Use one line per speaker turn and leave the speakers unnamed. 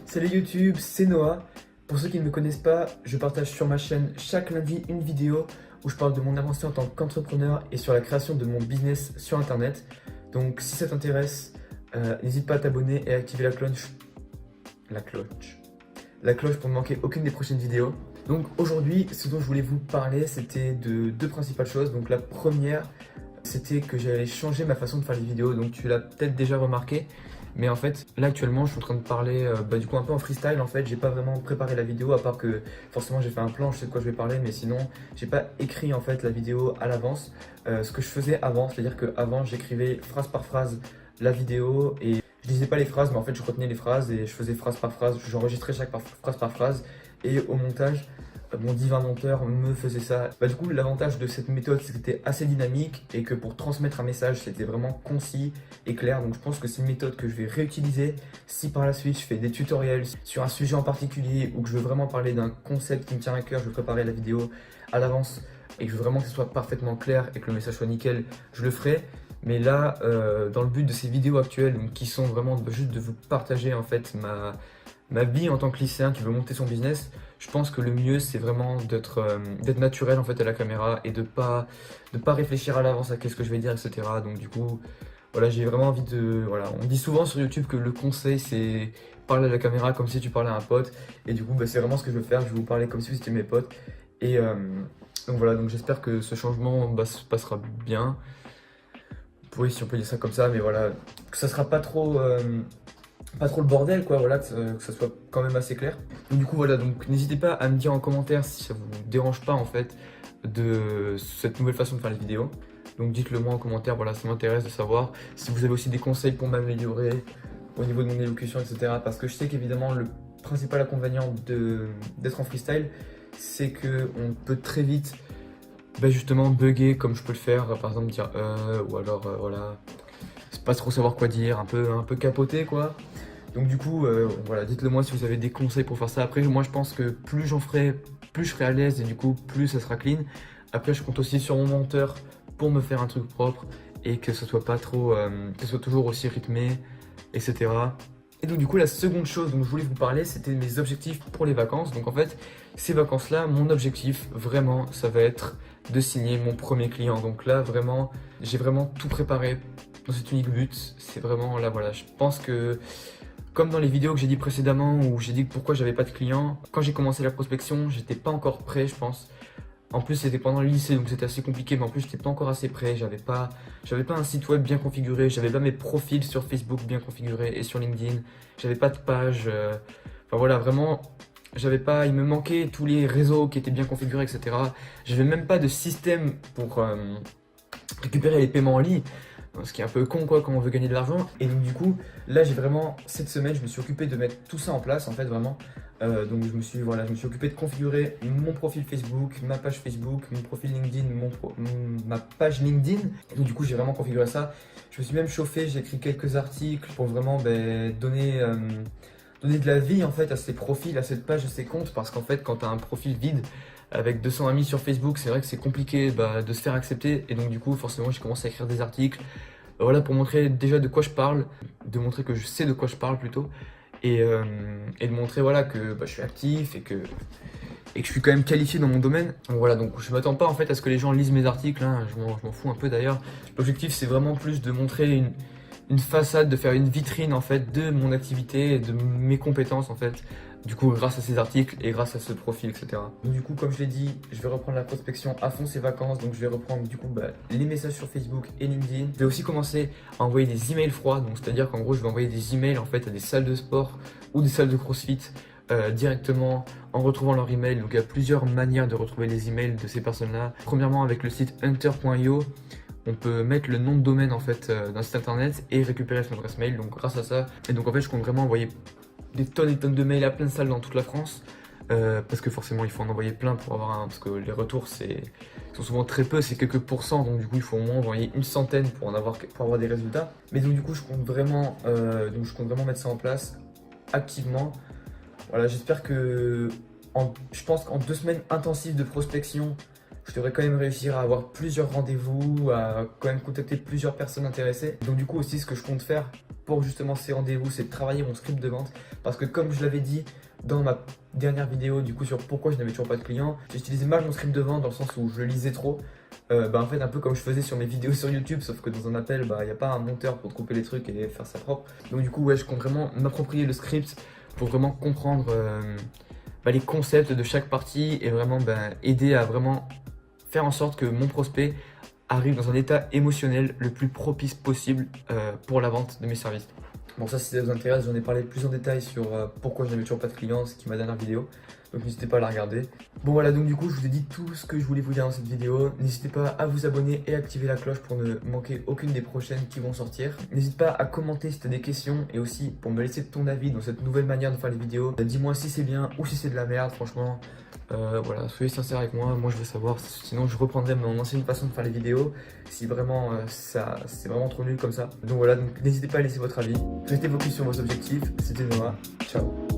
Salut YouTube, c'est Noah. Pour ceux qui ne me connaissent pas, je partage sur ma chaîne chaque lundi une vidéo où je parle de mon avancée en tant qu'entrepreneur et sur la création de mon business sur internet. Donc si ça t'intéresse, n'hésite pas à t'abonner et à activer la cloche pour ne manquer aucune des prochaines vidéos. Donc aujourd'hui, ce dont je voulais vous parler, c'était de deux principales choses. Donc la première, c'était que j'allais changer ma façon de faire les vidéos. Donc tu l'as peut-être déjà remarqué. Mais en fait, là actuellement, je suis en train de parler du coup un peu en freestyle. En fait, j'ai pas vraiment préparé la vidéo, à part que forcément j'ai fait un plan, je sais de quoi je vais parler, mais sinon j'ai pas écrit en fait la vidéo à l'avance. Ce que je faisais avant, c'est-à-dire qu'avant j'écrivais phrase par phrase la vidéo et je disais pas les phrases, mais en fait je retenais les phrases et je faisais phrase par phrase. J'enregistrais chaque phrase par phrase et au montage, mon divin monteur me faisait ça. Du coup, l'avantage de cette méthode, c'est que c'était assez dynamique et que pour transmettre un message, c'était vraiment concis et clair. Donc je pense que c'est une méthode que je vais réutiliser si par la suite je fais des tutoriels sur un sujet en particulier ou que je veux vraiment parler d'un concept qui me tient à cœur, je veux préparer la vidéo à l'avance et que je veux vraiment que ce soit parfaitement clair et que le message soit nickel, je le ferai. Mais là, dans le but de ces vidéos actuelles, donc, qui sont vraiment juste de vous partager en fait ma vie en tant que lycéen qui veut monter son business, je pense que le mieux c'est vraiment d'être naturel en fait à la caméra et de pas réfléchir à l'avance à qu'est-ce que je vais dire, etc. Donc du coup, voilà, j'ai vraiment envie de... Voilà, on dit souvent sur YouTube que le conseil c'est parler à la caméra comme si tu parlais à un pote. Et du coup, c'est vraiment ce que je veux faire, je vais vous parler comme si vous étiez mes potes. Et donc voilà, donc j'espère que ce changement se passera bien. Oui, si on peut dire ça comme ça, mais voilà, que ça sera pas trop le bordel, quoi, voilà, que ça soit quand même assez clair. Donc du coup, voilà, donc n'hésitez pas à me dire en commentaire si ça vous dérange pas, en fait, de cette nouvelle façon de faire les vidéos. Donc dites-le moi en commentaire, voilà, ça m'intéresse de savoir si vous avez aussi des conseils pour m'améliorer au niveau de mon élocution, etc. Parce que je sais qu'évidemment, le principal inconvénient d'être en freestyle, c'est qu'on peut très vite justement bugger comme je peux le faire, par exemple dire ou alors voilà, c'est pas trop savoir quoi dire, un peu capoter quoi. Donc du coup voilà, dites-le moi si vous avez des conseils pour faire ça. Après moi je pense que plus j'en ferai, plus je serai à l'aise et du coup plus ça sera clean. Après je compte aussi sur mon monteur pour me faire un truc propre et que ce soit pas trop, que ce soit toujours aussi rythmé, etc. Et donc du coup la seconde chose dont je voulais vous parler, c'était mes objectifs pour les vacances. Donc en fait ces vacances là, mon objectif vraiment ça va être de signer mon premier client. Donc là vraiment j'ai vraiment tout préparé dans cet unique but. C'est vraiment là voilà, je pense que comme dans les vidéos que j'ai dit précédemment où j'ai dit pourquoi j'avais pas de clients, quand j'ai commencé la prospection j'étais pas encore prêt je pense. En plus c'était pendant le lycée donc c'était assez compliqué, mais en plus j'étais pas encore assez prêt, j'avais pas un site web bien configuré, j'avais pas mes profils sur Facebook bien configurés et sur LinkedIn, j'avais pas de page, enfin voilà vraiment, il me manquait tous les réseaux qui étaient bien configurés, etc. J'avais même pas de système pour récupérer les paiements en ligne. Ce qui est un peu con quoi quand on veut gagner de l'argent. Et donc du coup, là j'ai vraiment, cette semaine, je me suis occupé de mettre tout ça en place en fait vraiment. Donc je me suis occupé de configurer mon profil Facebook, ma page Facebook, mon profil LinkedIn, ma page LinkedIn. Et donc du coup j'ai vraiment configuré ça. Je me suis même chauffé, j'ai écrit quelques articles pour vraiment donner de la vie en fait à ces profils, à cette page, à ces comptes. Parce qu'en fait quand tu as un profil vide, avec 200 amis sur Facebook, c'est vrai que c'est compliqué de se faire accepter. Et donc du coup, forcément, j'ai commencé à écrire des articles. Voilà, pour montrer déjà de quoi je parle, de montrer que je sais de quoi je parle plutôt. Et de montrer voilà, que je suis actif et que je suis quand même qualifié dans mon domaine. Donc voilà, donc je m'attends pas en fait à ce que les gens lisent mes articles, hein, je m'en fous un peu d'ailleurs. L'objectif c'est vraiment plus de montrer une façade, de faire une vitrine en fait de mon activité et de mes compétences en fait. Du coup, grâce à ces articles et grâce à ce profil, etc. Donc du coup, comme je l'ai dit, je vais reprendre la prospection à fond ces vacances. Donc je vais reprendre du coup les messages sur Facebook et LinkedIn. Je vais aussi commencer à envoyer des emails froids. Donc c'est-à-dire qu'en gros, je vais envoyer des emails en fait à des salles de sport ou des salles de CrossFit directement en retrouvant leur email. Donc il y a plusieurs manières de retrouver les emails de ces personnes-là. Premièrement, avec le site hunter.io. On peut mettre le nom de domaine en fait d'un site internet et récupérer son adresse mail. Donc grâce à ça, et donc en fait je compte vraiment envoyer des tonnes et tonnes de mails à plein de salles dans toute la France. Parce que forcément il faut en envoyer plein pour avoir parce que les retours sont souvent très peu, c'est quelques pourcents, donc du coup il faut au moins envoyer une centaine pour avoir des résultats. Mais donc du coup je compte vraiment mettre ça en place activement. Voilà, j'espère que je pense qu'en 2 semaines intensives de prospection, je devrais quand même réussir à avoir plusieurs rendez-vous, à quand même contacter plusieurs personnes intéressées. Donc du coup aussi ce que je compte faire pour justement ces rendez-vous, c'est de travailler mon script de vente. Parce que comme je l'avais dit dans ma dernière vidéo du coup sur pourquoi je n'avais toujours pas de clients, j'utilisais mal mon script de vente dans le sens où je le lisais trop. En fait un peu comme je faisais sur mes vidéos sur YouTube, sauf que dans un appel il n'y a pas un monteur pour te couper les trucs et faire ça propre. Donc du coup ouais, je compte vraiment m'approprier le script pour vraiment comprendre les concepts de chaque partie et vraiment aider à vraiment faire en sorte que mon prospect arrive dans un état émotionnel le plus propice possible pour la vente de mes services. Bon ça si ça vous intéresse, j'en ai parlé plus en détail sur pourquoi je n'avais toujours pas de clients, ce qui est ma dernière vidéo. Donc n'hésitez pas à la regarder. Bon voilà, donc du coup je vous ai dit tout ce que je voulais vous dire dans cette vidéo. N'hésitez pas à vous abonner et activer la cloche pour ne manquer aucune des prochaines qui vont sortir. N'hésite pas à commenter si tu as des questions et aussi pour me laisser ton avis dans cette nouvelle manière de faire les vidéos. Dis-moi si c'est bien ou si c'est de la merde, franchement. Voilà, soyez sincères avec moi je veux savoir, sinon je reprendrai mon ancienne façon de faire les vidéos si vraiment c'est vraiment trop nul comme ça. Donc voilà, donc n'hésitez pas à laisser votre avis, restez focus sur vos objectifs, c'était Noah, ciao.